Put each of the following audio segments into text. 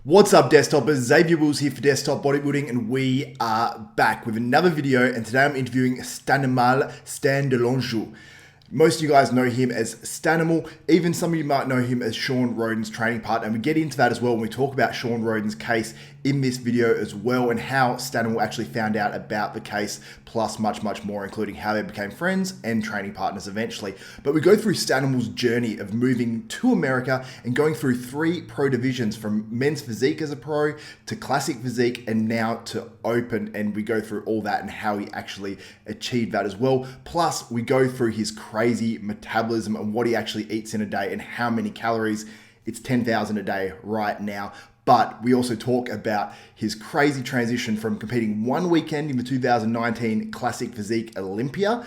What's up, Desktopers? Xavier Wills here for Desktop Bodybuilding, and we are back with another video. And today I'm interviewing Stan De Longeaux. Most of you guys know him as Stanimal. Even some of you might know him as Shawn Rhoden's training partner. And we get into that as well when we talk about Shawn Rhoden's case in this video as well, and how Stanimal actually found out about the case, plus much more, including how they became friends and training partners eventually. But we go through Stanimal's journey of moving to America and going through 3 pro divisions, from Mens Physique as a pro to Classic Physique and now to Open, and we go through all that and how he actually achieved that as well. Plus we go through his crazy metabolism and what he actually eats in a day and how many calories. It's 10,000 a day right now. But we also talk about his crazy transition from competing one weekend in the 2019 Classic Physique Olympia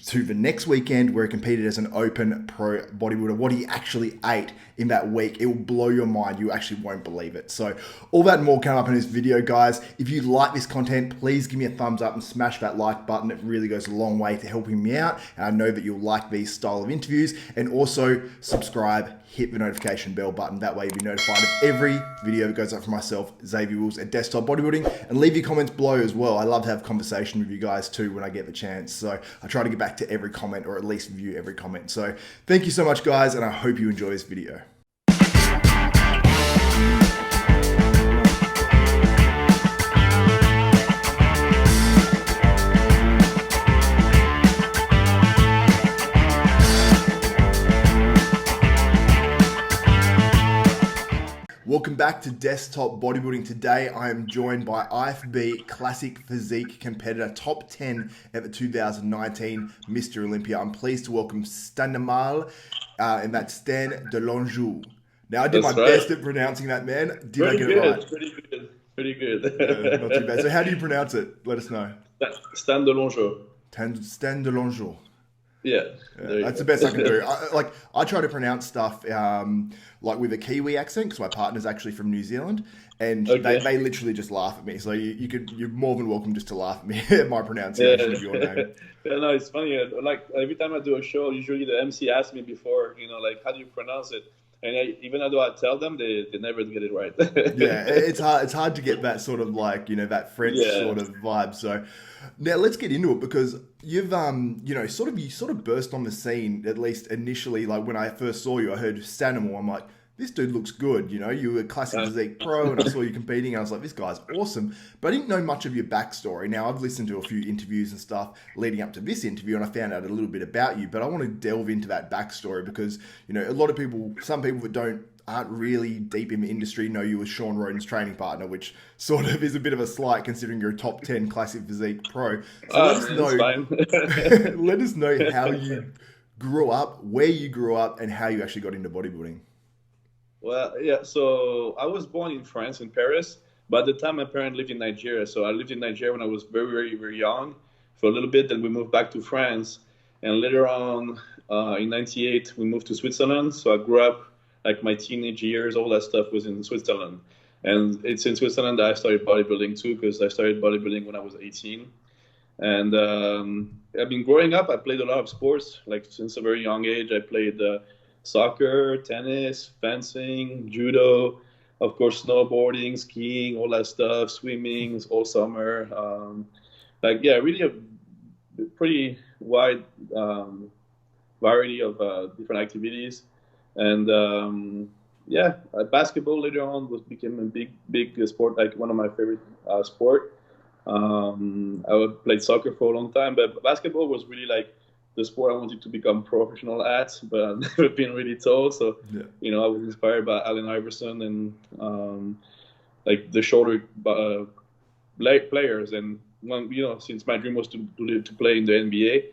to the next weekend where he competed as an Open Pro Bodybuilder. What he actually ate in that week, it will blow your mind. You actually won't believe it. So all that and more come up in this video, guys. If you like this content, please give me a thumbs up and smash that like button. It really goes a long way to helping me out, and I know that you'll like these style of interviews. And also subscribe, hit the notification bell button. That way you'll be notified of every video that goes up for myself, Xavier Wills at Desktop Bodybuilding. And leave your comments below as well. I love to have conversation with you guys too when I get the chance. So I try to get back to every comment, or at least view every comment. So thank you so much, guys, and I hope you enjoy this video. Welcome back to Desktop Bodybuilding. Today I am joined by IFB Classic Physique competitor, top 10 at the 2019 Mr Olympia. I'm pleased to welcome Stanimal, and that's Stan De Longeaux. Now I did my best at pronouncing that, man. Did I get it right? Pretty good. Not too bad. So how do you pronounce it? Let us know. Stan De Longeaux. Stan De Longeaux. Yeah, that's the best I can do. I try to pronounce stuff like with a Kiwi accent, because my partner's actually from New Zealand, and they literally just laugh at me. So you're more than welcome just to laugh at me at my pronunciation of your name. Yeah, no, it's funny. Like every time I do a show, usually the MC asks me before, like, how do you pronounce it? And even though I tell them, they never get it right. Yeah, it's hard. It's hard to get that sort of that French sort of vibe. So now let's get into it, because you've you sort of burst on the scene, at least initially. Like when I first saw you, I heard Stanimal. I'm like, this dude looks good. You were a Classic Physique pro, and I saw you competing, and I was like, this guy's awesome. But I didn't know much of your backstory. Now, I've listened to a few interviews and stuff leading up to this interview, and I found out a little bit about you. But I want to delve into that backstory, because a lot of people, some people that aren't really deep in the industry, know you as Shawn Rhoden's training partner, which sort of is a bit of a slight considering you're a top 10 Classic Physique pro. So let us know. Let us know how you grew up, where you grew up, and how you actually got into bodybuilding. Well, yeah, so I was born in France, in Paris, but at the time my parents lived in Nigeria. So I lived in Nigeria when I was very young for a little bit. Then we moved back to France. And later on, in 98, we moved to Switzerland. So I grew up, like my teenage years, all that stuff was in Switzerland. And it's in Switzerland that I started bodybuilding too, because I started bodybuilding when I was 18. And I've been growing up, I played a lot of sports. Like since a very young age, I played soccer, tennis, fencing, judo, of course, snowboarding, skiing, all that stuff, swimming all summer. Really a pretty wide variety of different activities. And basketball later on became a big sport, like one of my favorite sport. I played soccer for a long time, but basketball was really like the sport I wanted to become professional at, but I've never been really tall. So, I was inspired by Allen Iverson and like the shorter players. And since my dream was to play in the NBA,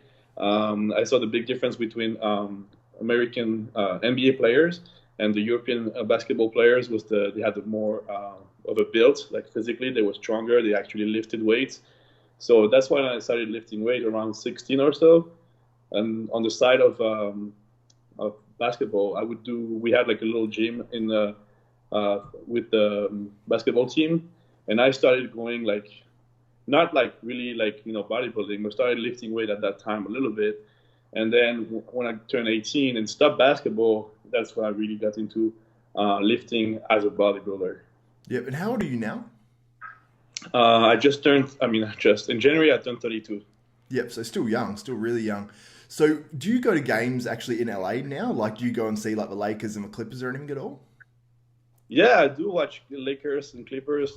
I saw the big difference between American NBA players and the European basketball players was they had more of a build, like physically they were stronger. They actually lifted weights. So that's why I started lifting weight around 16 or so. And on the side of basketball, we had like a little gym with the basketball team, and I started going like, not like really like bodybuilding, but started lifting weight at that time a little bit. And then when I turned 18 and stopped basketball, that's when I really got into lifting as a bodybuilder. Yep. And how old are you now? I just turned. I mean, just in January I turned 32. Yep. So still young, still really young. So do you go to games actually in LA now? Like, do you go and see like the Lakers and the Clippers or anything at all? Yeah, I do watch the Lakers and Clippers.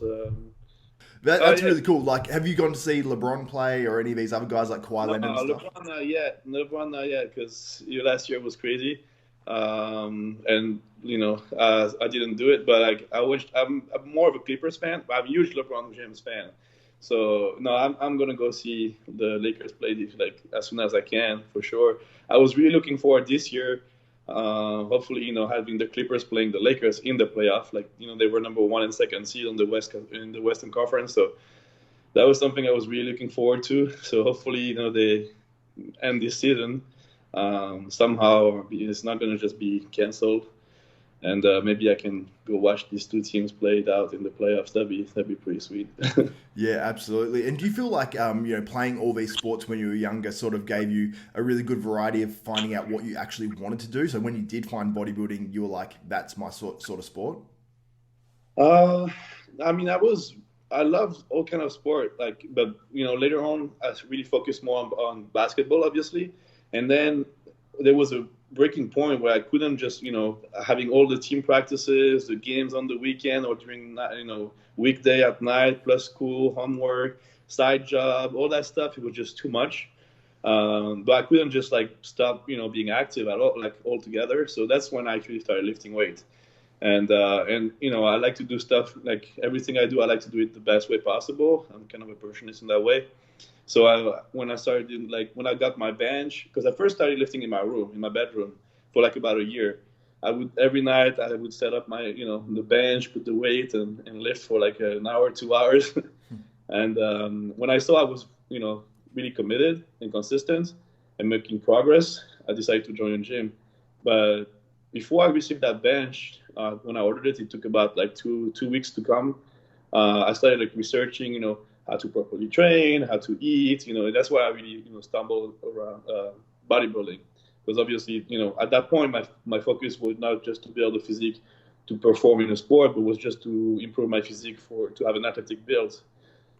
That's Yeah, really cool. Like, have you gone to see LeBron play or any of these other guys like Kawhi no, Leonard and stuff? LeBron not yet. LeBron not yet because last year was crazy, and I didn't do it. But like I wish I'm more of a Clippers fan. But I'm a huge LeBron James fan. So no, I'm gonna go see the Lakers play like as soon as I can for sure. I was really looking forward this year. Hopefully, having the Clippers playing the Lakers in the playoff, like they were number one and second seed on the Western Conference, so that was something I was really looking forward to. So hopefully, they end this season somehow. It's not going to just be canceled, and maybe I can go watch these two teams play it out in the playoffs. That'd be pretty sweet. Yeah, absolutely. And do you feel like playing all these sports when you were younger sort of gave you a really good variety of finding out what you actually wanted to do? So when you did find bodybuilding, you were like, "That's my sort of sport." uh, I mean, I love all kind of sport, like, but later on, I really focused more on basketball, obviously, and then there was a breaking point where I couldn't just, having all the team practices, the games on the weekend or during, weekday at night, plus school, homework, side job, all that stuff. It was just too much. But I couldn't just like stop, being active at all, like altogether. So that's when I actually started lifting weight. And I like to do stuff like everything I do. I like to do it the best way possible. I'm kind of a perfectionist in that way. So when I started like when I got my bench, because I first started lifting in my room, in my bedroom, for like about a year. I would every night I would set up my the bench, put the weight, and lift for like an hour, 2 hours. And when I saw I was really committed and consistent and making progress, I decided to join a gym. But before I received that bench, when I ordered it, it took about like two weeks to come. I started like researching, how to properly train, how to eat. That's why I really stumbled around bodybuilding, because obviously at that point my focus was not just to build a physique to perform in a sport, but was just to improve my physique to have an athletic build.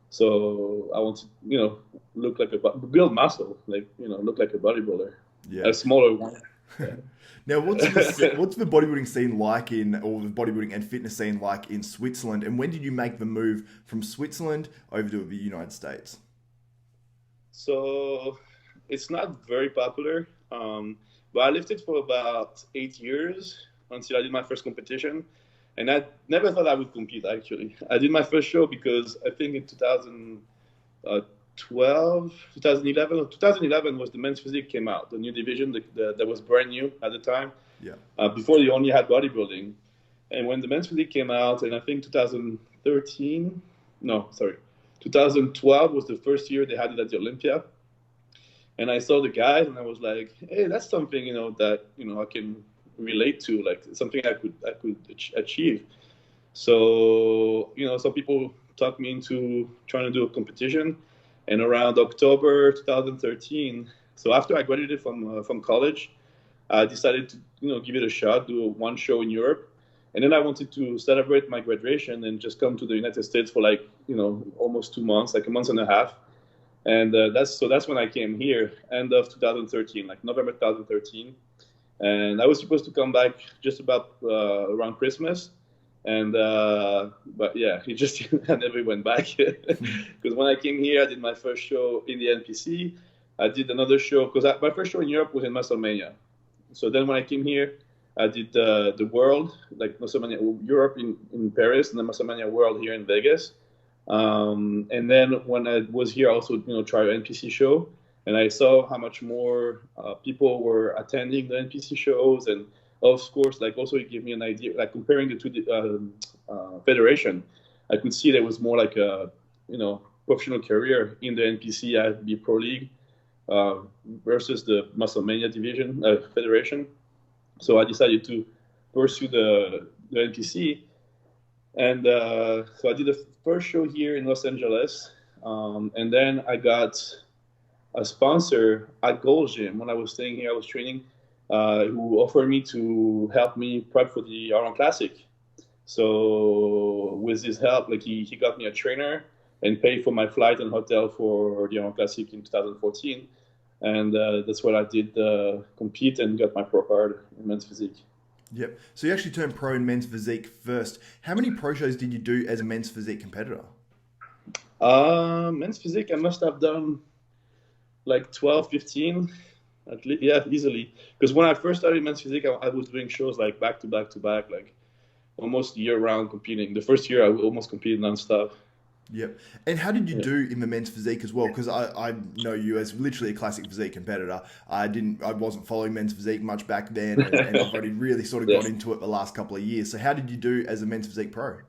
So I want to look like build muscle, like look like a bodybuilder, Yeah. a smaller one. Yeah. Now, what's the bodybuilding scene like or the bodybuilding and fitness scene like in Switzerland? And when did you make the move from Switzerland over to the United States? So it's not very popular, but I lived it for about 8 years until I did my first competition. And I never thought I would compete, actually. I did my first show because I think in 2012, 2011, or 2011 was the Men's Physique came out, the new division that was brand new at the time. Yeah. Before you only had bodybuilding. And when the Men's Physique came out, and I think 2013, no, sorry, 2012 was the first year they had it at the Olympia. And I saw the guys, and I was like, "Hey, that's something that I can relate to, like something I could achieve." So some people talked me into trying to do a competition, and around October 2013, so after I graduated from college, I decided to give it a shot, do one show in Europe, and then I wanted to celebrate my graduation and just come to the United States for like almost 2 months, like a month and a half. And that's when I came here, end of 2013, like November 2013. And I was supposed to come back just about around Christmas, and but yeah, it just I never went back because when I came here, I did my first show in the NPC. I did another show because my first show in Europe was in WrestleMania. So then when I came here, I did the World, like WrestleMania Europe in Paris, and then WrestleMania World here in Vegas. And then when I was here, I also tried an NPC show, and I saw how much more people were attending the NPC shows, and of course, like also it gave me an idea, like comparing the two federation, I could see there was more like a professional career in the NPC at the Pro League uh, versus the Musclemania division federation. So I decided to pursue the NPC, and so I did the first show here in Los Angeles, and then I got a sponsor at Gold's Gym when I was staying here. I was training, who offered me to help me prep for the Iron Classic. So with his help, like he got me a trainer and paid for my flight and hotel for the Arnold Classic in 2014. And that's what I did, compete and got my pro card in Men's Physique. Yep. So you actually turned pro in Men's Physique first. How many pro shows did you do as a Men's Physique competitor? Men's Physique, I must have done like 12, 15, at least, yeah, easily. Because when I first started Men's Physique, I was doing shows like back to back to back, like almost year-round competing. The first year, I almost competed non-stop. Yep. And how did you do in the Men's Physique as well? Because I know you as literally a Classic Physique competitor. I wasn't following Men's Physique much back then, and I've already really sort of got into it the last couple of years. So how did you do as a Men's Physique pro?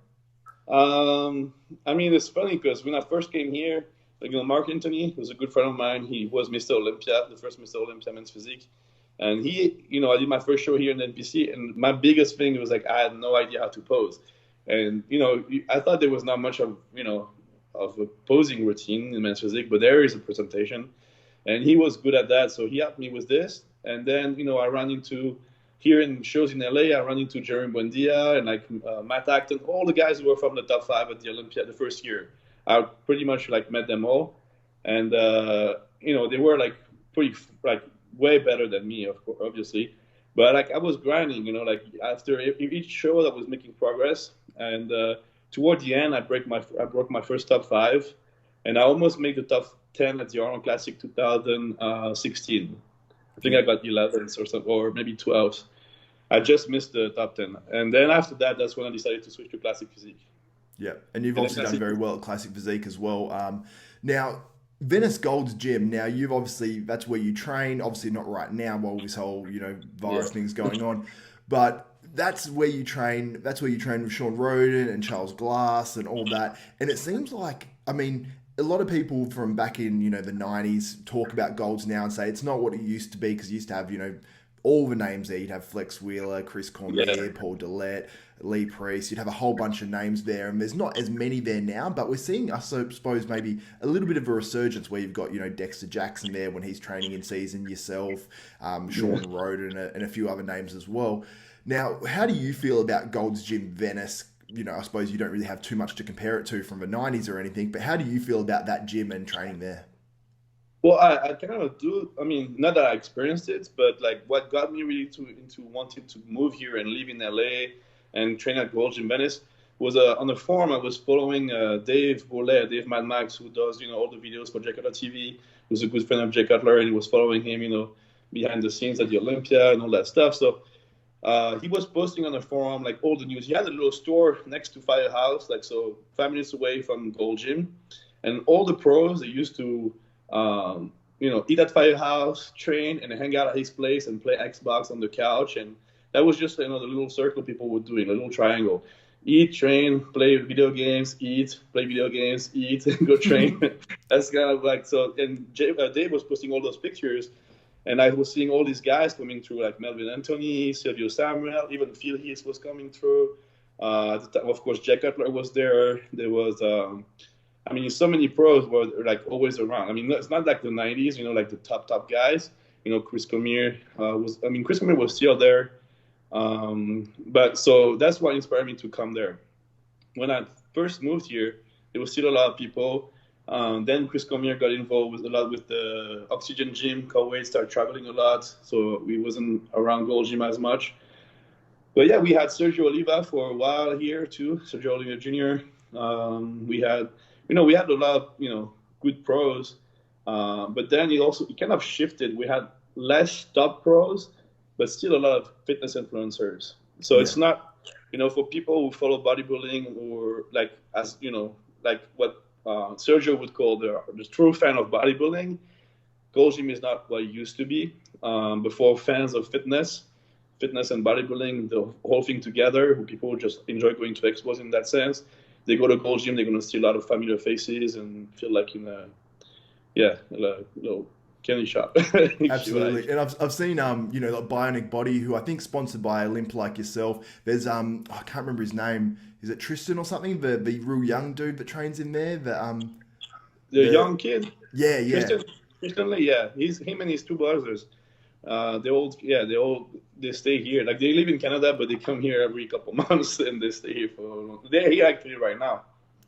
I mean, it's funny because when I first came here, like, Mark Anthony was a good friend of mine. He was Mr. Olympia, the first Mr. Olympia Men's Physique. And he, I did my first show here in the NPC, and my biggest thing was like, I had no idea how to pose. And, I thought there was not much of a posing routine in Men's Physique, but there is a presentation. And he was good at that, so he helped me with this. And then, I ran into, here in shows in LA, I ran into Jeremy Buendia and like Matt Acton, all the guys who were from the top 5 at the Olympia the first year. I pretty much like met them all. And, they were like pretty, like way better than me, obviously. But like I was grinding, like after each show I was making progress. And toward the end, I broke my first top 5, and I almost made the top 10 at the Arnold Classic 2016. I think I got 11th or something, or maybe 12th. I just missed the top 10. And then after that, that's when I decided to switch to Classic Physique. Yeah, and you've also done very well at Classic Physique as well. Now, Venice Golds Gym. Now, that's where you train. Obviously, not right now while this whole virus thing's going on, but that's where you train. That's where you train with Shawn Rhoden and Charles Glass and all that. And it seems like, I mean, a lot of people from back in the 90s talk about Golds now and say it's not what it used to be, because you used to have all the names there. You'd have Flex Wheeler, Chris Cormier, Paul Dillette, Lee Priest. You'd have a whole bunch of names there, and there's not as many there now, but we're seeing, I suppose, maybe a little bit of a resurgence where you've got, Dexter Jackson there when he's training in season, yourself, Shawn Rhoden, and a few other names as well. Now, how do you feel about Golds Gym Venice? I suppose you don't really have too much to compare it to from the 90s or anything, but how do you feel about that gym and training there? Well, I kind of do. I mean, not that I experienced it, but like what got me really into wanting to move here and live in LA and train at Golds Gym Venice was on the forum. I was following Dave Bourlet, Dave Mad Max, who does all the videos for Jay Cutler TV. Who's a good friend of Jay Cutler, and he was following him, behind the scenes at the Olympia and all that stuff. So he was posting on the forum like all the news. He had a little store next to Firehouse, like 5 minutes away from Golds Gym, and all the pros, they used to eat at Firehouse, train, and hang out at his place and play Xbox on the couch. And that was just the little circle people were doing, a little triangle: eat, train, play video games, eat, play video games, eat, and go train. That's kind of like so. And Dave was posting all those pictures. And I was seeing all these guys coming through, like Melvin Anthony, Silvio Samuel, even Phil Heath was coming through. At the time, of course, Jay Cutler was there. There was, so many pros were like always around. I mean, it's not like the 90s, like the top guys. Chris Cormier Chris Cormier was still there. But so that's what inspired me to come there. When I first moved here, there was still a lot of people. Then Chris Cormier got involved a lot with the Oxygen Gym. Coway started traveling a lot, so we wasn't around Golds Gym as much. But yeah, we had Sergio Oliva for a while here too, Sergio Oliva Jr. We had a lot of good pros, but then it kind of shifted. We had less top pros, but still a lot of fitness influencers. So it's not for people who follow bodybuilding or like what Sergio would call the true fan of bodybuilding. Golds Gym is not what it used to be. Before fans of fitness and bodybuilding, the whole thing together, people just enjoy going to expos in that sense. They go to Golds Gym, they're going to see a lot of familiar faces and feel like in a little candy shop. Absolutely. And I've seen, like Bionic Body, who I think sponsored by Olymp like yourself. There's, I can't remember his name. Is it Tristan or something? The real young dude that trains in there. The young kid. Yeah. Tristan Lee, yeah. Him and his 2 brothers. They stay here. Like they live in Canada, but they come here every couple months and they stay here for. They're here actually right now.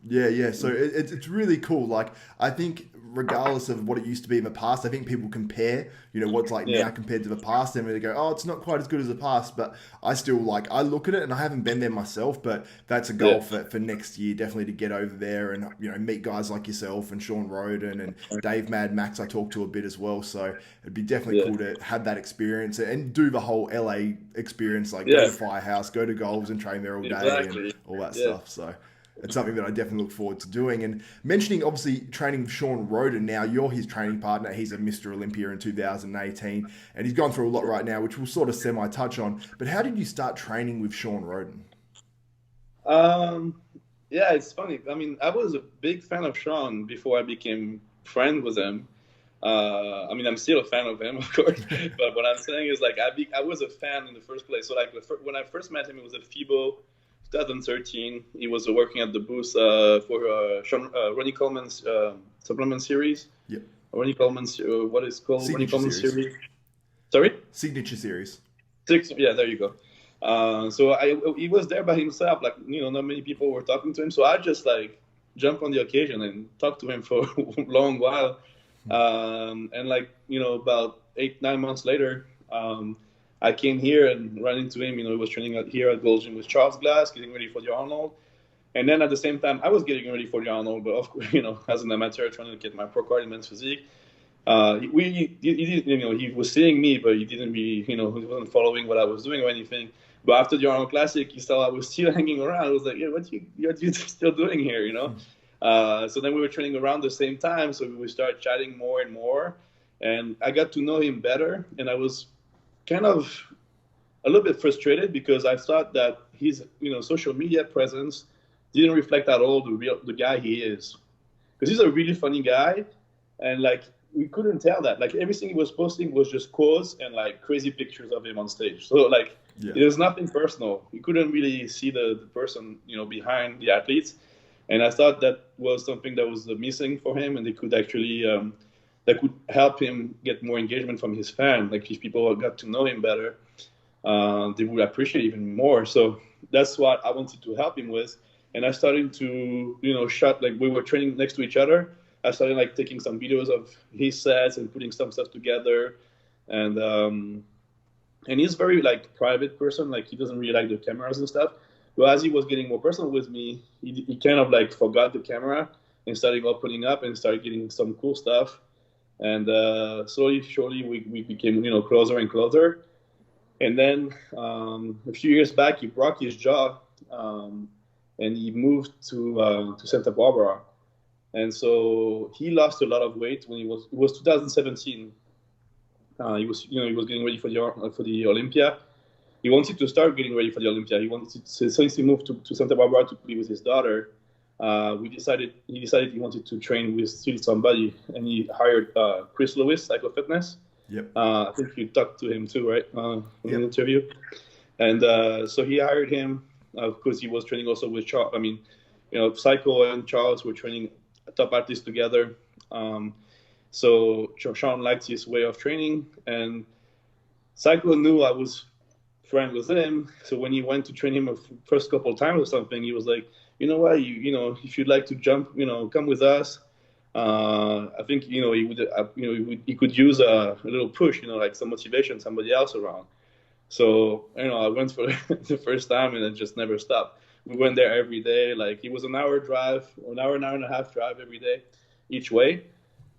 Yeah, yeah. So it's really cool. Like I think regardless of what it used to be in the past, I think people compare, what's like Yeah, now compared to the past, and they go, oh, it's not quite as good as the past. But I still I look at it, and I haven't been there myself, but that's a goal yeah, for next year, definitely to get over there and meet guys like yourself and Shawn Rhoden and Dave Mad Max. I talked to a bit as well, so it'd be definitely yeah, cool to have that experience and do the whole LA experience, like go yeah. to Firehouse, go to Golves and train there all day and Exactly. all that Yeah. stuff. So it's something that I definitely look forward to doing. And mentioning, obviously, training with Shawn Rhoden now, you're his training partner. He's a Mr. Olympia in 2018, and he's gone through a lot right now, which we'll sort of semi-touch on. But how did you start training with Shawn Rhoden? Um, yeah, it's funny. I mean, I was a big fan of Sean before I became friend with him. I mean, I'm still a fan of him, of course. But what I'm saying is, like, I was a fan in the first place. So, like, when I first met him, it was at FIBO 2013. He was working at the booth for Ronnie Coleman's supplement series. Yep. Ronnie Coleman's, what is it called? Ronnie Signature Coleman's series. series. Sorry? Signature series. Six, yeah, there you go. He was there by himself, like not many people were talking to him. So I just like jump on the occasion and talk to him for a long while. And like about 8-9 months later, I came here and ran into him. He was training here at Golds Gym with Charles Glass, getting ready for the Arnold. And then at the same time, I was getting ready for the Arnold, but of course, as an amateur, trying to get my pro card in Mens Physique. He was seeing me, but he didn't really, he wasn't following what I was doing or anything. But after the Arnold Classic, he saw I was still hanging around. I was like, yeah, what you still doing here? So then we were training around the same time, so we started chatting more and more, and I got to know him better. And I was kind of a little bit frustrated because I thought that his, social media presence didn't reflect at all the guy he is, because he's a really funny guy, and like we couldn't tell that. Like everything he was posting was just quotes and like crazy pictures of him on stage. So like Yeah. it was nothing personal. You couldn't really see the person, behind the athletes. And I thought that was something that was missing for him, and they could actually that could help him get more engagement from his fans. Like if people got to know him better, they would appreciate even more. So that's what I wanted to help him with. And I started to, shot, like we were training next to each other. I started like taking some videos of his sets and putting some stuff together. And he's very like private person. Like he doesn't really like the cameras and stuff. But as he was getting more personal with me, he kind of like forgot the camera and started opening up and started getting some cool stuff. And slowly, surely, we became, closer and closer. And then a few years back, he broke his jaw, and he moved to Santa Barbara. And so he lost a lot of weight when it was 2017. He was getting ready for the Olympia. He wanted to start getting ready for the Olympia. He wanted to, since he moved to Santa Barbara to be with his daughter. He decided he wanted to train with still somebody, and he hired Chris Lewis, Psycho Fitness. Yep. I think you talked to him too, right? In an Yep. interview. And so he hired him because he was training also with Charles. I mean, Psycho and Charles were training top athletes together. So Sean liked his way of training, and Psycho knew I was friend with him. So when he went to train him the first couple of times or something, he was like, you know what, if you'd like to jump, come with us. I think he would he could use a little push, like some motivation, somebody else around. So I went for the first time, and it just never stopped. We went there every day. Like it was an hour and a half drive every day, each way.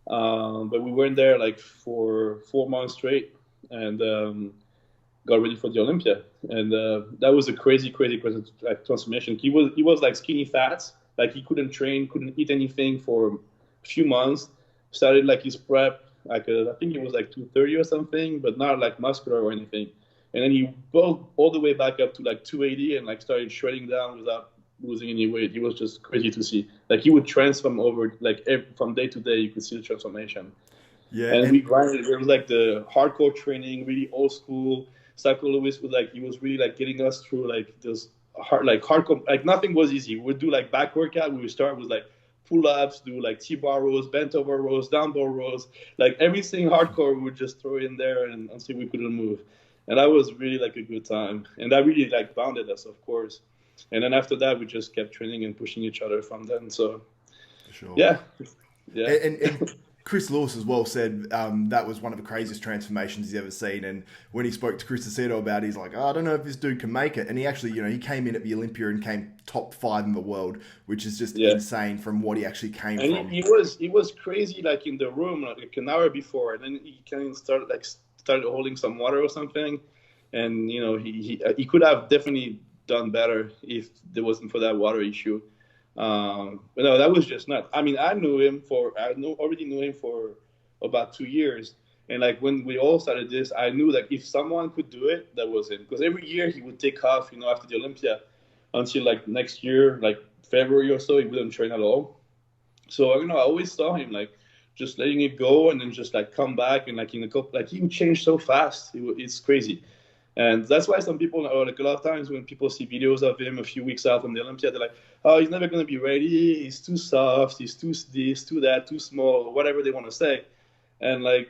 But we went there like for 4 months straight, and got ready for the Olympia. And that was a crazy like, transformation. He was like skinny fat, like he couldn't train, couldn't eat anything for a few months. Started like his prep, like I think it was like 230 or something, but not like muscular or anything. And then he broke all the way back up to like 280 and like started shredding down without losing any weight. It was just crazy to see. Like he would transform over like from day to day. You could see the transformation. Yeah. And we grinded. It was like the hardcore training, really old school. Psycho Lewis was like, he was really like getting us through like this hardcore, like nothing was easy. We would do like back workout. We would start with like pull-ups, do like T-bar rows, bent over rows, down bar rows, like everything hardcore we would just throw in there and until we couldn't move. And that was really like a good time. And that really like bonded us, of course. And then after that, we just kept training and pushing each other from then. So, sure. Yeah. And Chris Lewis as well said that was one of the craziest transformations he's ever seen. And when he spoke to Chris Aceto about it, he's like, I don't know if this dude can make it. And he actually, he came in at the Olympia and came top 5 in the world, which is just insane from what he actually came from. And he was crazy, like in the room, like an hour before, and then he kind of started holding some water or something, and he could have definitely done better if there wasn't for that water issue. But no, that was just nuts. I mean, I already knew him for about 2 years, and like when we all started this, I knew that if someone could do it, that was him. Because every year he would take off, after the Olympia, until like next year, like February or so, he wouldn't train at all. So I always saw him like just letting it go and then just like come back, and like in a couple, like he would change so fast. It's crazy. And that's why some people, like a lot of times when people see videos of him a few weeks out from the Olympia, they're like, oh, he's never going to be ready. He's too soft. He's too this, too that, too small, whatever they want to say. And like,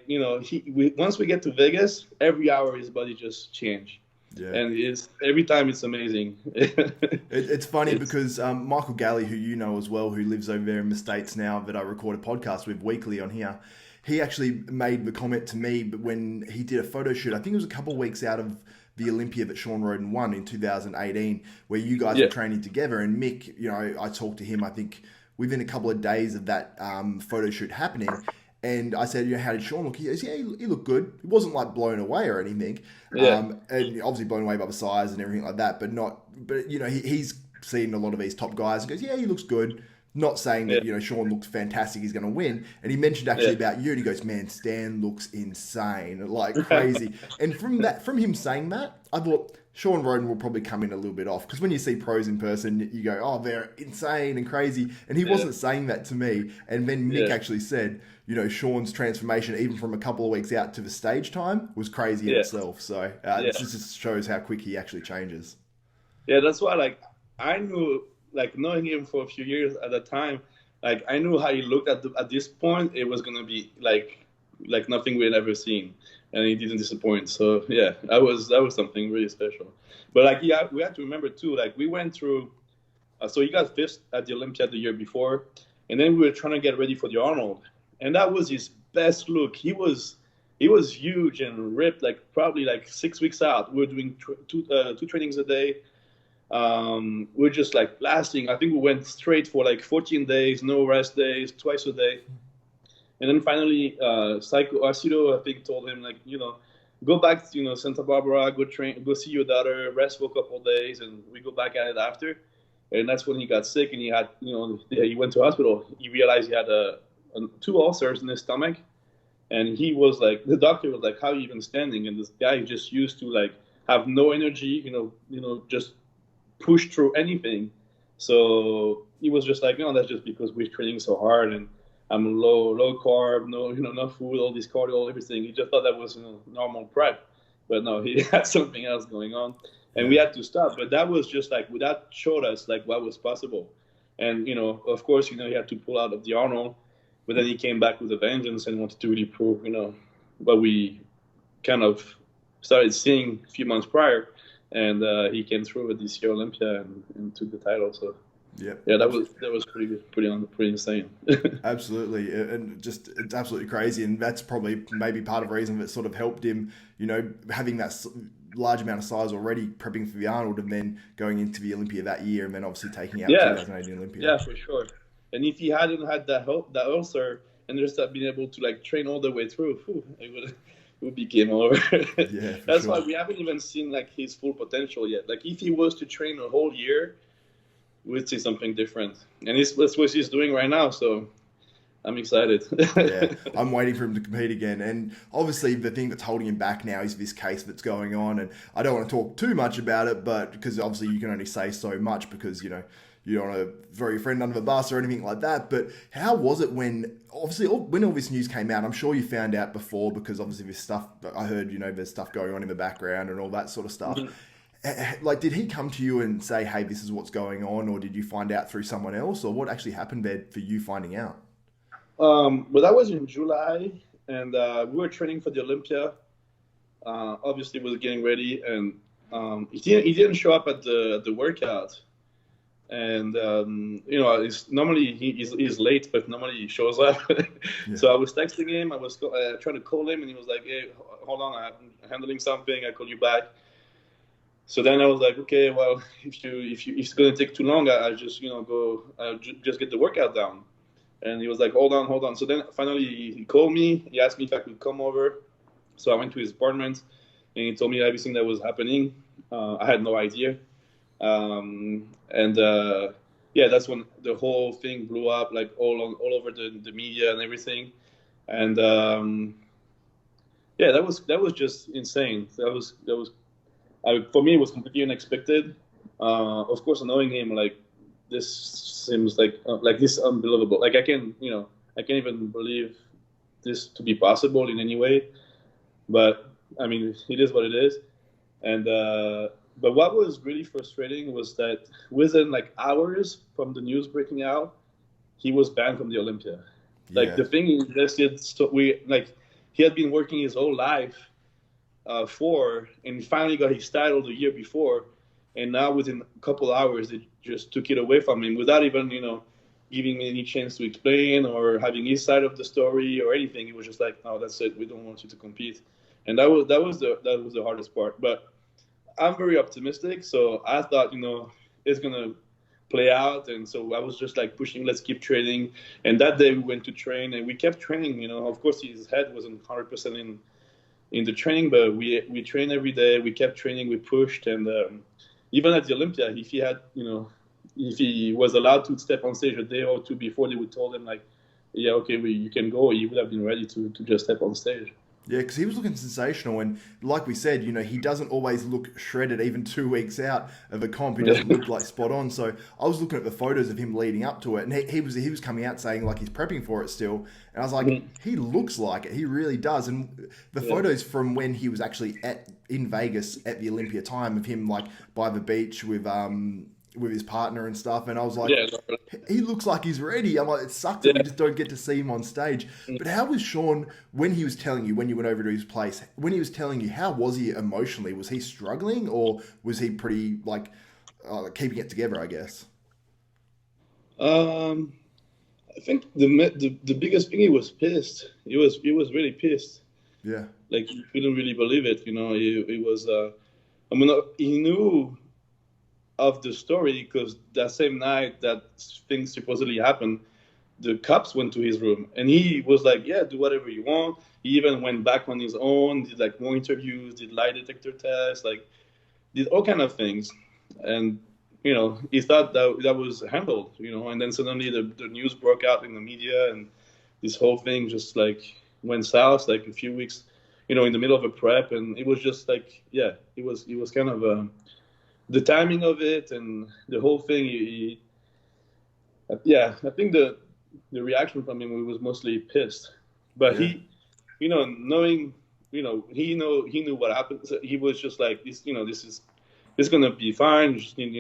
once we get to Vegas, every hour his body just change. Yeah. And every time it's amazing. It's funny because Michael Galley, who you know as well, who lives over there in the States now, that I record a podcast with weekly on here, he actually made the comment to me when he did a photo shoot. I think it was a couple of weeks out of the Olympia that Shawn Rhoden won in 2018, where you guys were training together. And Mick, I talked to him, I think, within a couple of days of that photo shoot happening. And I said, how did Shawn look? He goes, he looked good. He wasn't like blown away or anything. And obviously blown away by the size and everything like that, but he's seen a lot of these top guys and goes, he looks good. Not saying that, Shawn looked fantastic, he's going to win. And he mentioned actually about you, and he goes, man, Stan looks insane, like crazy. And from him saying that, I thought Shawn Rhoden will probably come in a little bit off. Because when you see pros in person, you go, oh, they're insane and crazy. And he wasn't saying that to me. And then Mick actually said, Shawn's transformation, even from a couple of weeks out to the stage time, was crazy in itself. So it just shows how quick he actually changes. Yeah, that's why, like, I knew... like knowing him for a few years at the time, like I knew how he looked at this point. It was gonna be like nothing we had ever seen, and he didn't disappoint. So yeah, that was something really special. But like we had to remember too, like we went through. So he got fifth at the Olympia the year before, and then we were trying to get ready for the Arnold, and that was his best look. He was huge and ripped, like probably like 6 weeks out. We were doing two trainings a day. We're just like blasting. I think we went straight for like 14 days, no rest days, twice a day. And then finally, Psycho Arcido, I think, told him like, go back to, Santa Barbara, go see your daughter, rest for a couple of days, and we go back at it after. And that's when he got sick and he had, he went to hospital. He realized he had 2 ulcers in his stomach. And he was like, the doctor was like, how are you even standing? And this guy just used to like have no energy, just push through anything. So he was just like, that's just because we're training so hard and I'm low carb, no food, all this cardio, everything. He just thought that was normal prep, but no, he had something else going on, and we had to stop. But that was just like that showed us like what was possible, and of course he had to pull out of the Arnold, but then he came back with a vengeance and wanted to really prove what we kind of started seeing a few months prior. And he came through at this year Olympia and took the title. So that was pretty insane. Absolutely, and just it's absolutely crazy, and that's probably maybe part of the reason that sort of helped him. Having that large amount of size already, prepping for the Arnold, and then going into the Olympia that year, and then obviously taking out the 2018 Olympia. Yeah, for sure. And if he hadn't had that ulcer and just been able to like train all the way through, it would be game over. Yeah, that's why we haven't even seen like his full potential yet. Like if he was to train a whole year, we'd see something different. And that's what he's doing right now. So I'm excited. Yeah, I'm waiting for him to compete again. And obviously the thing that's holding him back now is this case that's going on. And I don't want to talk too much about it, but because obviously you can only say so much because, you don't want to throw your friend under the bus or anything like that. But how was it when all this news came out? I'm sure you found out before because obviously this stuff, I heard, there's stuff going on in the background and all that sort of stuff. Mm-hmm. Like, did he come to you and say, hey, this is what's going on, or did you find out through someone else, or what actually happened there for you finding out? But that was in July, and we were training for the Olympia. Obviously, was getting ready, and he didn't show up at the workout. And it's normally he's late, but normally he shows up. Yeah. So I was texting him. I was trying to call him, and he was like, "Hey, hold on, I'm handling something. I'll call you back." So then I was like, "Okay, well, if it's gonna take too long, I just just get the workout down." And he was like, hold on. So then finally he called me. He asked me if I could come over. So I went to his apartment, and he told me everything that was happening. I had no idea. That's when the whole thing blew up, like all over the media and everything. And that was just insane. For me, it was completely unexpected. Of course, knowing him, like, this seems like this unbelievable. Like, I can't even believe this to be possible in any way. But I mean, it is what it is. And but what was really frustrating was that within like hours from the news breaking out, he was banned from the Olympia. Like, Yeah. the thing is, he had been working his whole life and he finally got his title the year before. And now within a couple hours, they just took it away from him without even, giving me any chance to explain or having his side of the story or anything. It was just like, no, that's it. We don't want you to compete. And that was the hardest part. But I'm very optimistic, so I thought, it's gonna play out. And so I was just like pushing, let's keep training. And that day we went to train, and we kept training. Of course his head wasn't 100% in the training, but we trained every day. We kept training. We pushed, and even at the Olympia, if he was allowed to step on stage a day or two before they would told him, like, yeah, okay, you can go, he would have been ready to just step on stage. Yeah, because he was looking sensational, and like we said, he doesn't always look shredded. Even 2 weeks out of a comp, he doesn't look like spot on. So I was looking at the photos of him leading up to it, and he was coming out saying like he's prepping for it still, and I was like, he looks like it. He really does. And the photos from when he was actually in Vegas at the Olympia time of him like by the beach with his partner and stuff, and I was like, he looks like he's ready. I'm like, it sucks that we just don't get to see him on stage. But how was Shawn when he was telling you, when you went over to his place, when he was telling you, how was he emotionally? Was he struggling, or was he pretty like keeping it together, I guess? I think the biggest thing, he was pissed. He was really pissed. Yeah. Like, he couldn't really believe it. He was. He knew of the story because that same night that things supposedly happened, the cops went to his room, and he was like, yeah, do whatever you want. He even went back on his own, did like more interviews, did lie detector tests, like did all kind of things. And he thought that was handled, and then suddenly the news broke out in the media, and this whole thing just like went south, like a few weeks, in the middle of a prep. And it was just like, yeah, it was kind of the timing of it and the whole thing. I think the reaction from him, was mostly pissed. But he, knowing, he knew what happened. So he was just like, this is gonna be fine. You just need,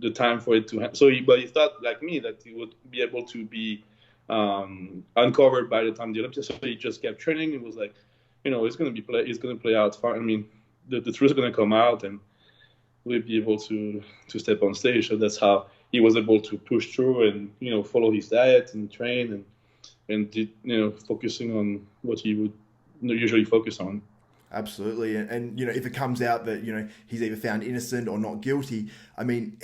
the time for it to happen. But he thought like me that he would be able to be uncovered by the time the Olympics. So he just kept training. It was like, it's gonna play out fine. I mean, the truth is gonna come out, and we'll be able to step on stage. So that's how he was able to push through and, follow his diet and train and did, focusing on what he would usually focus on. Absolutely. And if it comes out that, he's either found innocent or not guilty, I mean,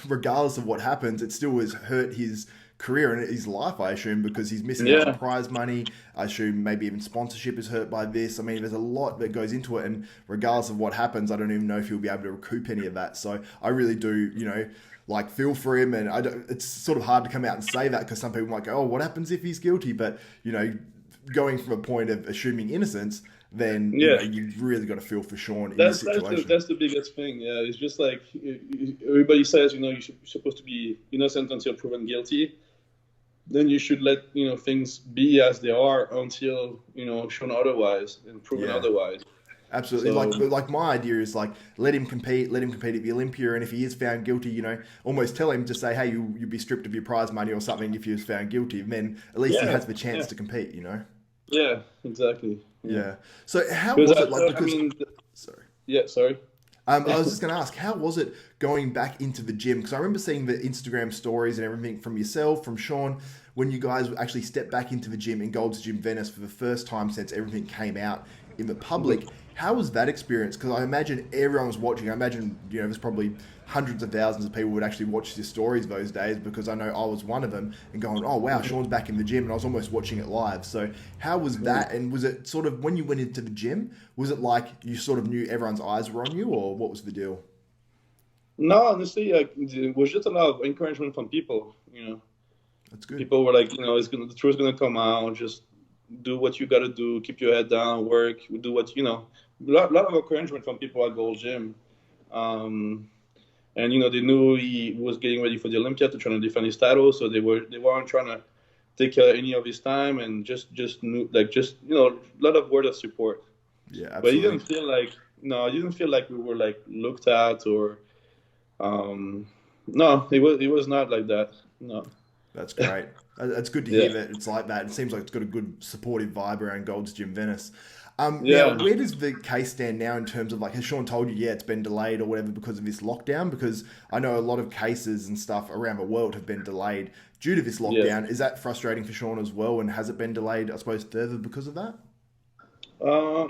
regardless of what happens, it still has hurt his career and his life, I assume, because he's missing out on prize money. I assume maybe even sponsorship is hurt by this. I mean, there's a lot that goes into it, and regardless of what happens, I don't even know if he'll be able to recoup any of that. So I really do, like, feel for him, and it's sort of hard to come out and say that because some people might go, oh, what happens if he's guilty? But, going from a point of assuming innocence, then you've really got to feel for Shawn in this situation. That's the biggest thing. Yeah, it's just like everybody says, you're supposed to be innocent until proven guilty. Then you should let things be as they are until shown otherwise and proven otherwise. Absolutely. So Like my idea is like, let him compete at the Olympia. And if he is found guilty, you know, almost tell him to say, hey, you'd be stripped of your prize money or something if he was found guilty. And then at least he yeah, has the chance yeah, to compete, you know? yeah, exactly. Yeah, Yeah. So how because was it like, I because, mean, sorry. yeah, sorry. I was just going to ask, how was it going back into the gym? Because I remember seeing the Instagram stories and everything from yourself, from Shawn, when you guys actually stepped back into the gym in Gold's Gym Venice for the first time since everything came out in the public. How was that experience? Because I imagine everyone was watching. I imagine, you know, there's probably hundreds of thousands of people would actually watch your stories those days, because I know I was one of them, and going, oh wow, Shawn's back in the gym, and I was almost watching it live. So how was that? And was it sort of, when you went into the gym, was it like you sort of knew everyone's eyes were on you, or what was the deal? No, honestly, it was just a lot of encouragement from people. You know, That's good. people were like, you know, the truth's gonna come out. Just do what you gotta do. Keep your head down. Work. Do what you know. Lot of encouragement from people at Gold Gym. Um, and you know, they knew he was getting ready for the Olympia to try to defend his title, so they weren't trying to take any of his time, and just knew, like, just, you know, a lot of word of support. Yeah, But he absolutely. didn't feel like, no, I didn't feel like we were like looked at, or no, it was not like that. No. That's great. That's good to hear Yeah. that it's like that. It seems like it's got a good supportive vibe around Gold's Gym Venice. Now, Yeah. where does the case stand now in terms of, like, has Shawn told you, yeah, it's been delayed or whatever because of this lockdown? Because I know a lot of cases and stuff around the world have been delayed due to this Yeah. lockdown. Is that frustrating for Shawn as well? And has it been delayed, I suppose, further because of that?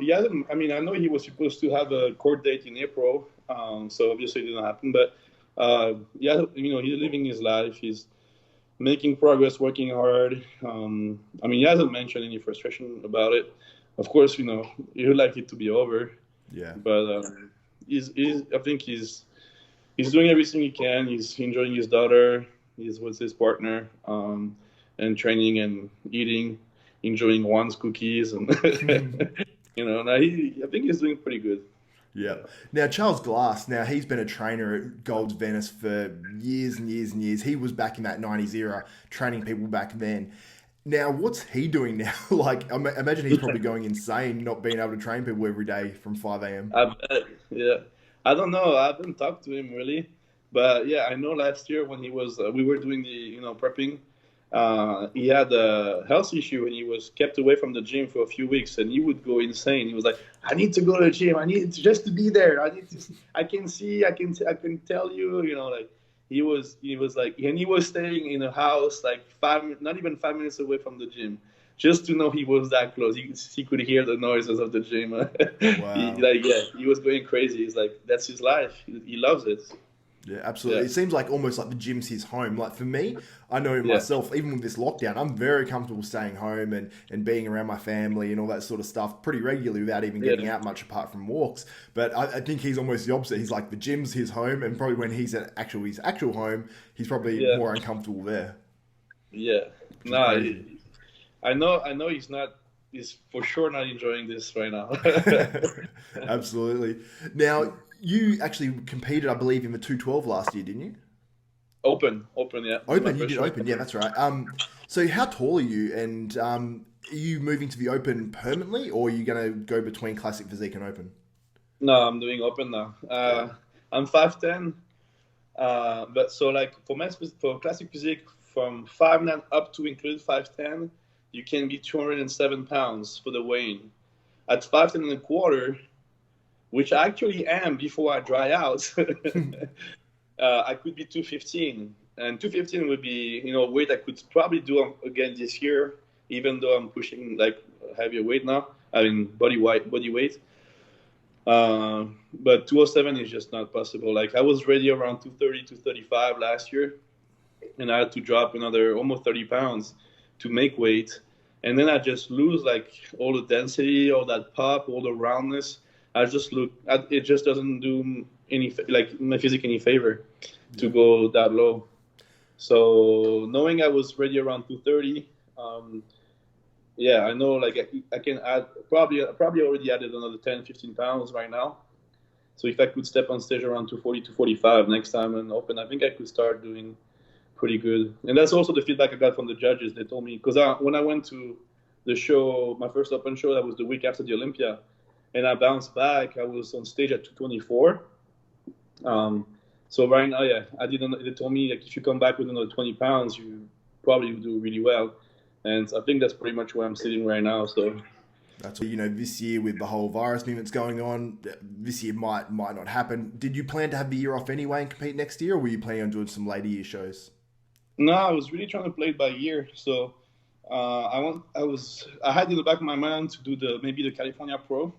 Yeah, I mean, I know he was supposed to have a court date in April, so obviously it didn't happen. But yeah, you know, he's living his life. He's making progress, working hard. I mean, he hasn't mentioned any frustration about it. Of course, you know, he would like it to be over, Yeah. but I think he's doing everything he can. He's enjoying his daughter. He's with his partner, and training and eating, enjoying one's cookies, and you know, now I think he's doing pretty good. Yeah. Now, Charles Glass, now he's been a trainer at Gold's Venice for years and years and years. He was back in that 90s era, training people back then. Now, what's he doing now? Like, I imagine he's probably going insane not being able to train people every day from 5 a.m. I bet, yeah. I don't know. I haven't talked to him really, but yeah, I know last year when he was, we were doing the, you know, prepping. He had a health issue and he was kept away from the gym for a few weeks, and he would go insane. He was like, "I need to go to the gym. I need to, just to be there. I need to. I can see. I can tell you. You know, like." He was like, and he was staying in a house like not even 5 minutes away from the gym, just to know he was that close. He could hear the noises of the gym. Wow. Yeah, he was going crazy. He's like, that's his life. He loves it. Yeah, Yeah, absolutely. It seems like almost like the gym's his home. Like for me, I know yeah, myself, even with this lockdown, I'm very comfortable staying home and being around my family and all that sort of stuff pretty regularly without even getting yeah, out much apart from walks. But I think he's almost the opposite. He's like, the gym's his home, and probably when he's at his actual home, he's probably yeah, more uncomfortable there, yeah. which is Nah, crazy. I know he's not. He's for sure not enjoying this right now. Absolutely. Now, you actually competed, I believe, in the 212 last year, didn't you? Open, yeah. This is my Open, you first did show open, yeah, ever. that's right. So how tall are you, and are you moving to the open permanently, or are you going to go between classic physique and open? No, I'm doing open now. Yeah, I'm 5'10", but so like for classic physique from 5'9" up to include 5'10", you can be 207 pounds for the weigh-in. At 5'10" and a quarter, which I actually am before I dry out, I could be 215, and 215 would be, you know, weight I could probably do again this year, even though I'm pushing like heavier weight now. I mean body weight. But 207 is just not possible. Like I was ready around 230, 235 last year, and I had to drop another almost 30 pounds to make weight. And then I just lose like all the density, all that pop, all the roundness. It just doesn't do like my physique any favor to yeah, go that low. So knowing I was ready around 230, yeah, I know like I can add probably already added another 10, 15 pounds right now. So if I could step on stage around 240, 245 next time and open, I think I could start doing pretty good. And that's also the feedback I got from the judges. They told me, because when I went to the show, my first open show, that was the week after the Olympia, and I bounced back. I was on stage at 224. So right now, yeah, they told me like if you come back with another 20 pounds, you probably will do really well. And I think that's pretty much where I'm sitting right now. So that's, you know, this year with the whole virus movements going on, this year might not happen. Did you plan to have the year off anyway and compete next year, or were you planning on doing some later year shows? No, I was really trying to play it by year. So I had in the back of my mind to do maybe the California Pro.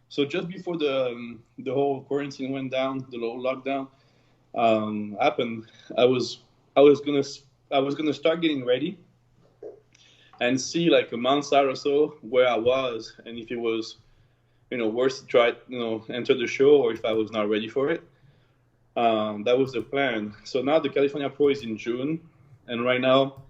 So just before the whole quarantine went down, the whole lockdown happened, I was gonna start getting ready and see like a month out or so where I was, and if it was, you know, worth to try, you know, enter the show, or if I was not ready for it. That was the plan. So now the California Pro is in June, and right now,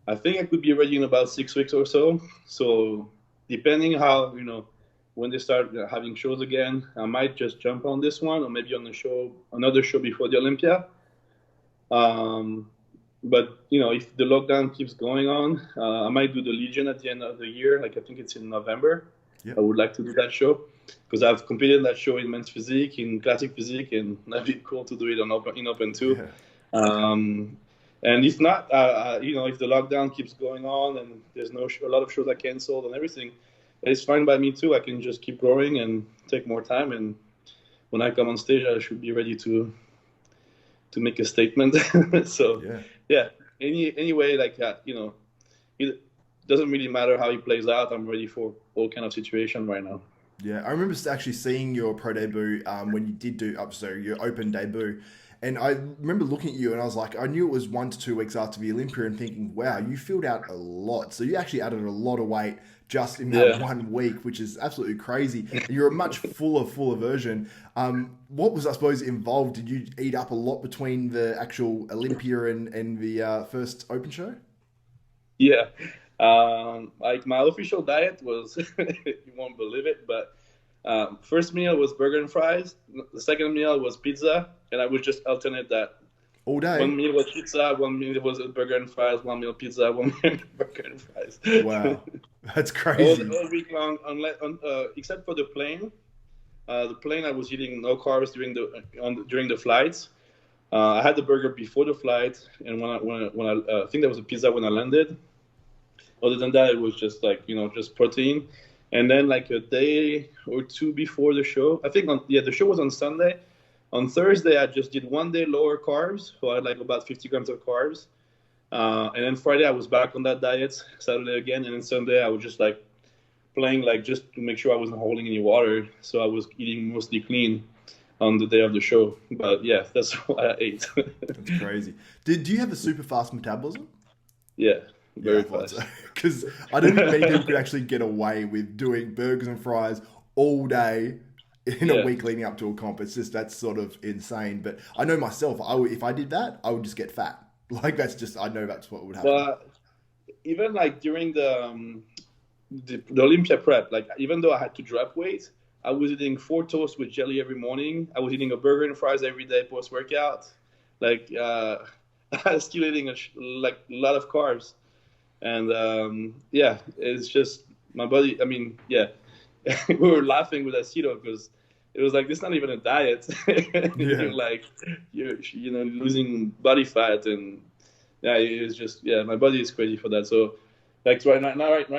I think I could be ready in about 6 weeks or so. So depending how, you know, when they start having shows again, I might just jump on this one, or maybe on another show before the Olympia. But, you know, if the lockdown keeps going on, I might do the Legion at the end of the year. Like, I think it's in November. Yep. I would like to do that show because I've competed that show in Mens Physique, in Classic Physique, and that'd be cool to do it in Open too. Yeah. And if not, you know, if the lockdown keeps going on and there's a lot of shows are canceled and everything, it's fine by me too. I can just keep growing and take more time. And when I come on stage, I should be ready to make a statement. So, yeah. Anyway, like that, you know, it doesn't really matter how it plays out. I'm ready for all kind of situation right now. Yeah, I remember actually seeing your pro debut when you did do your open debut. And I remember looking at you and I was like, I knew it was 1 to 2 weeks after the Olympia and thinking, wow, you filled out a lot. So you actually added a lot of weight just in that 1 week, which is absolutely crazy. And you're a much fuller version. What was, I suppose, involved? Did you eat up a lot between the actual Olympia and the first open show? Yeah. Like my official diet was, you won't believe it, but first meal was burger and fries. The second meal was pizza, and I would just alternate that. All day? One meal was pizza, one meal was burger and fries, one meal pizza, one meal burger and fries. Wow. That's crazy. All week long, except for the plane. The plane, I was eating no carbs during the flights. I had the burger before the flight, and when I think there was a pizza when I landed. Other than that, it was just like, you know, just protein. And then like a day or two before the show, I think the show was on Sunday. On Thursday, I just did 1 day lower carbs. So I had like about 50 grams of carbs. And then Friday, I was back on that diet. Saturday again. And then Sunday, I was just like playing like just to make sure I wasn't holding any water. So I was eating mostly clean on the day of the show. But yeah, that's what I ate. That's crazy. Do you have a super fast metabolism? Yeah. Very fast. Because I don't think many people could actually get away with doing burgers and fries all day in a week leading up to a comp. It's just, that's sort of insane. But I know myself, if I did that, I would just get fat. Like I know that's what would happen. But even like during the Olympia prep, like even though I had to drop weight, I was eating 4 toasts with jelly every morning. I was eating a burger and fries every day post-workout. Like I was still eating a lot of carbs. And it's just my body. I mean, we were laughing with Aceto because it was like, this is not even a diet. You're losing body fat, and it was just my body is crazy for that. So like right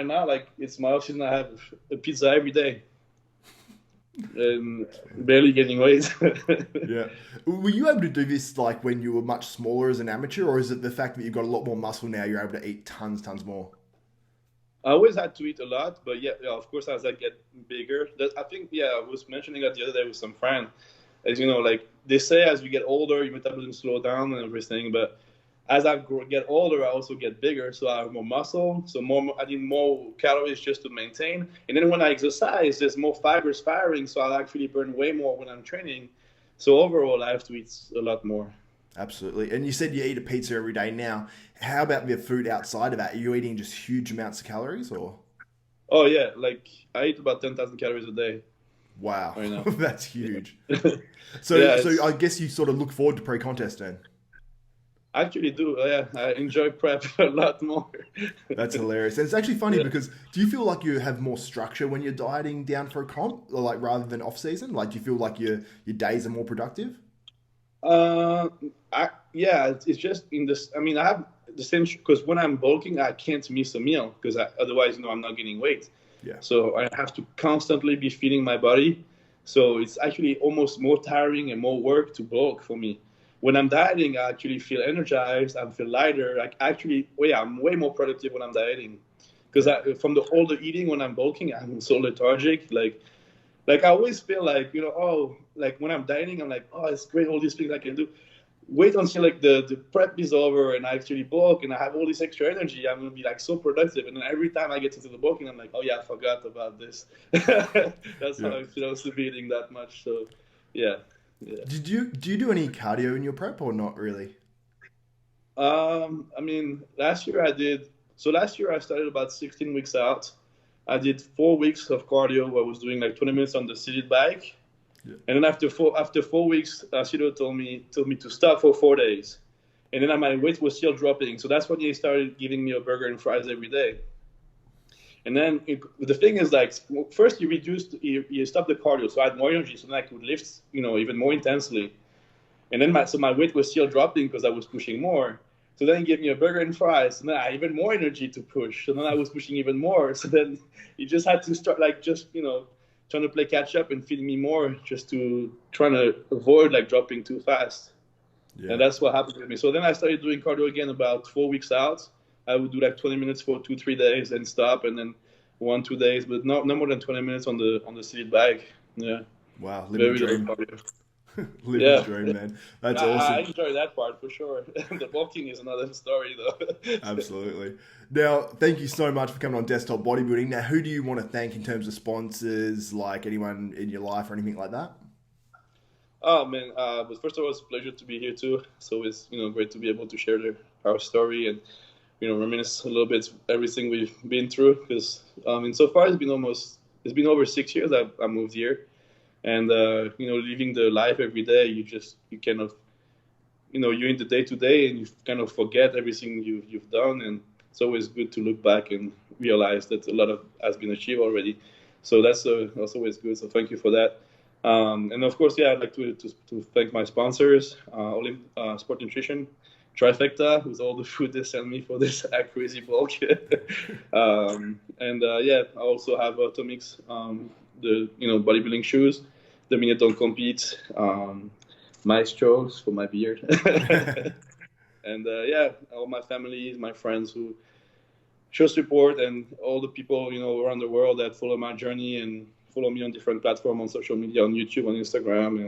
now, like it's my option. I have a pizza every day. And barely getting weight. Yeah. Were you able to do this like when you were much smaller as an amateur, or is it the fact that you've got a lot more muscle now, you're able to eat tons more? I always had to eat a lot, but of course, as I get bigger, I think, I was mentioning that the other day with some friend, as you know, like they say, as you get older, your metabolism slow down and everything, but as I get older, I also get bigger, so I have more muscle, so I need more calories just to maintain. And then when I exercise, there's more fibers firing, so I actually burn way more when I'm training. So overall, I have to eat a lot more. Absolutely. And you said you eat a pizza every day now. How about the food outside of that? Are you eating just huge amounts of calories, or? Oh, yeah. Like, I eat about 10,000 calories a day. Wow. Right now. That's huge. So I guess you sort of look forward to pre-contest then? I actually do. Yeah, I enjoy prep a lot more. That's hilarious. And it's actually funny Yeah. because do you feel like you have more structure when you're dieting down for a comp, or like rather than off season? Like, do you feel like your days are more productive? Uh, yeah, it's just in this. I mean, I have the same because when I'm bulking, I can't miss a meal because otherwise, I'm not gaining weight. Yeah. So I have to constantly be feeding my body. So it's actually almost more tiring and more work to bulk for me. When I'm dieting, I actually feel energized. I feel lighter. Like actually, yeah, I'm way more productive when I'm dieting because from all the eating when I'm bulking, I'm so lethargic. Like I always feel like oh, like when I'm dieting, I'm like, oh, it's great, all these things I can do. Wait until like the prep is over and I actually bulk and I have all this extra energy. I'm gonna be like so productive. And then every time I get into the bulking, I'm like, oh yeah, I forgot about this. That's how Yeah. I feel to be eating that much. So yeah, yeah. Do you do any cardio in your prep or not really? I mean, last year I did. So last year I started about 16 weeks out. I did 4 weeks of cardio where I was doing like 20 minutes on the seated bike. Yeah. And then after 4 weeks, Sido told me to stop for 4 days, and then my weight was still dropping. So that's when he started giving me a burger and fries every day. And then the thing is, like, first you stopped the cardio, so I had more energy, so then I could lift, even more intensely. And then my weight was still dropping because I was pushing more. So then he gave me a burger and fries, and then I had even more energy to push. So then I was pushing even more. So then he just had to start like just trying to play catch up and feed me more, just to trying to avoid like dropping too fast. Yeah. And that's what happened with me. So then I started doing cardio again about 4 weeks out. I would do like 20 minutes for 2-3 days, then stop, and then 1-2 days, but no more than 20 minutes on the seated bike. Yeah, Wow, living very the little dream. cardio. Living the Yeah. dream, man. That's I awesome. enjoy that part for sure. The bulking is another story, though. Absolutely. Now, thank you so much for coming on Desktop Bodybuilding. Now, who do you want to thank in terms of sponsors, like anyone in your life or anything like that? Oh man, but first of all, it's a pleasure to be here too. So it's great to be able to share our story and reminisce a little bit everything we've been through. Because so far it's been over 6 years I moved here, and living the life every day, you kind of you're in the day to day and you kind of forget everything you've done, and it's always good to look back and realize that a lot of has been achieved already. So that's always good. So thank you for that. And of course, yeah, I'd like to thank my sponsors, Sport Nutrition, Trifecta, with all the food they sent me for this crazy bulk. Yeah, I also have Atomics, the bodybuilding shoes, the Minute Don't Compete, Maestros for my beard, and yeah, all my family, my friends who show support, and all the people around the world that follow my journey and follow me on different platforms on social media, on YouTube, on Instagram,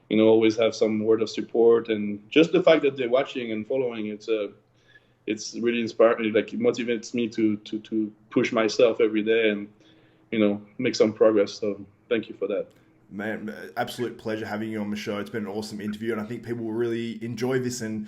and always have some word of support. And just the fact that they're watching and following, it's really inspiring. Like, it motivates me to push myself every day and make some progress. So thank you for that. Man, absolute pleasure having you on the show. It's been an awesome interview, and I think people will really enjoy this and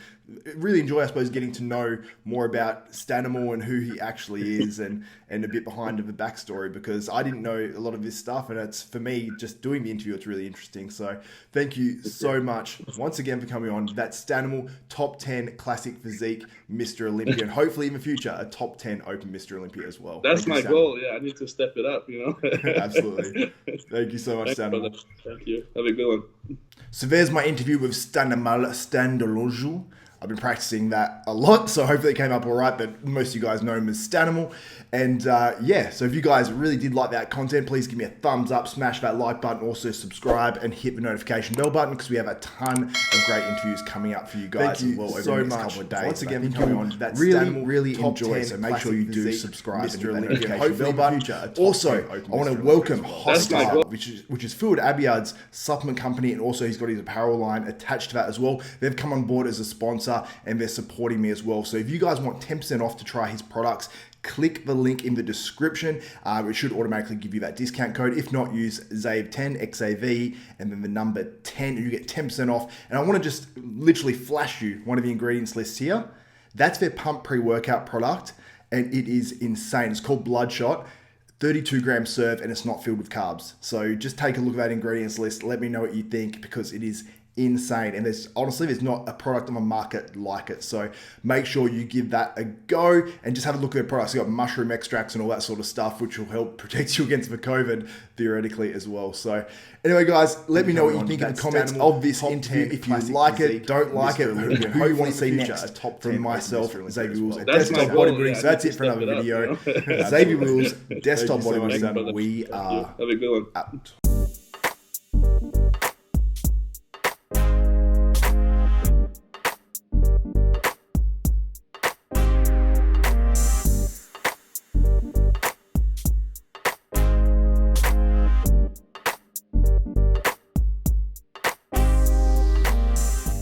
really enjoy, I suppose, getting to know more about Stanimal and who he actually is, and a bit behind of the backstory, because I didn't know a lot of this stuff, and it's, for me, just doing the interview, it's really interesting. So thank you so much once again for coming on. That's Stanimal, top 10 Classic Physique Mr Olympia, and hopefully in the future a top 10 Open Mr Olympia as well. That's Thank you, my Stanimal. goal. Yeah, I need to step it up. Absolutely. Thank you so much, Thanks, brother. Stanimal. Thank you. Have a good one. So there's my interview with Stanimal De Longeaux. I've been practicing that a lot, so hopefully it came up all right, but most of you guys know him as Stanimal. And yeah, so if you guys really did like that content, please give me a thumbs up, smash that like button, also subscribe and hit the notification bell button, because we have a ton of great interviews coming up for you guys as well over the next couple of days. Once again, for coming on, that's really enjoy, so make sure you do subscribe and hit the notification bell button. Also, I want to welcome Hostile, which is Phil Abiad's supplement company, and also he's got his apparel line attached to that as well. They've come on board as a sponsor, and they're supporting me as well. So if you guys want 10% off to try his products, click the link in the description. It should automatically give you that discount code. If not, use XAV10, XAV, and then the number 10, and you get 10% off. And I want to just literally flash you one of the ingredients lists here. That's their pump pre-workout product, and it is insane. It's called Bloodshot. 32 gram serve, and it's not filled with carbs. So just take a look at that ingredients list. Let me know what you think, because it is insane, and there's not a product on the market like it. So make sure you give that a go and just have a look at their products. You got mushroom extracts and all that sort of stuff, which will help protect you against the COVID theoretically as well. So anyway, guys, let me know what you think in the comments of this interview. If you like it, don't like it, who you want to see next from myself, Xavier Wills, Desktop Bodybuilding. So that's it for another video. Xavier Wills, Desktop Bodybuilding. We are out.